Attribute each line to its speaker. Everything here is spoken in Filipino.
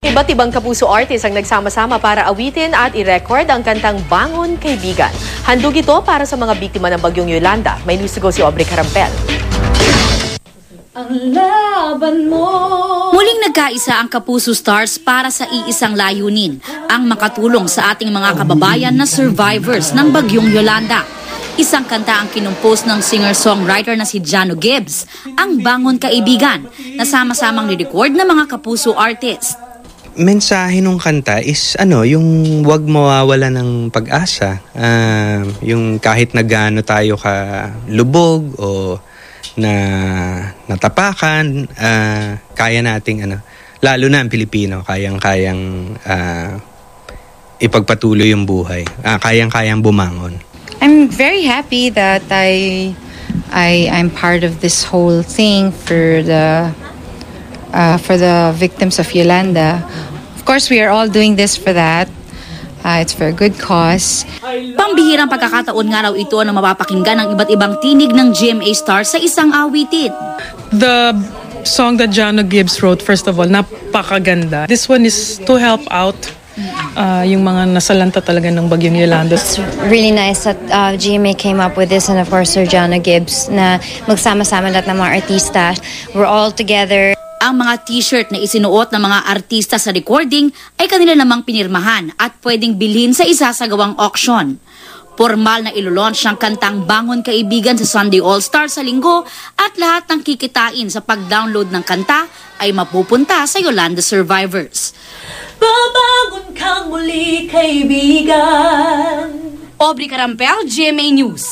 Speaker 1: Iba't ibang kapuso artist ang nagsama-sama para awitin at i-record ang kantang Bangon Kaibigan. Handog ito para sa mga biktima ng bagyong Yolanda. May news to go si Aubrey Carampel.
Speaker 2: Ang laban mo.
Speaker 3: Muling nagkaisa ang Kapuso Stars para sa iisang layunin, ang makatulong sa ating mga kababayan na survivors ng bagyong Yolanda. Isang kanta ang kinumpos ng singer-songwriter na si Jano Gibbs, ang Bangon Kaibigan, na sama-samang ni-record ng mga Kapuso artist.
Speaker 4: Mensahe ng kanta is yung wag mawawala ng pag-asa. Yung kahit na gaano tayo ka lubog o na natapakan, kaya nating lalo na ang Pilipino, kayang-kayang ipagpatuloy yung buhay. Kayang-kayang bumangon.
Speaker 5: I'm very happy that I'm part of this whole thing for the victims of Yolanda. Of course, we are all doing this for that. It's for a good cause.
Speaker 3: Pambihirang pagkakataon nga raw ito na mapapakinggan ng iba't ibang tinig ng GMA Stars sa isang awitin.
Speaker 6: The song that Jano Gibbs wrote, first of all, napakaganda. This one is to help out yung mga nasalanta talaga ng bagyong Yolanda.
Speaker 7: It's really nice that GMA came up with this, and of course Sir Jano Gibbs, na magsama-sama lahat ng mga artista. We're all together.
Speaker 3: Ang mga t-shirt na isinuot ng mga artista sa recording ay kanila namang pinirmahan at pwedeng bilhin sa isasagawang auction. Formal na ilo-launch ang kantang Bangon Kaibigan sa Sunday All-Star sa Linggo at lahat ng kikitain sa pag-download ng kanta ay mapupunta sa Yolanda survivors.
Speaker 2: Babangon kang muli, kaibigan.
Speaker 3: Aubrey Carampel, GMA News.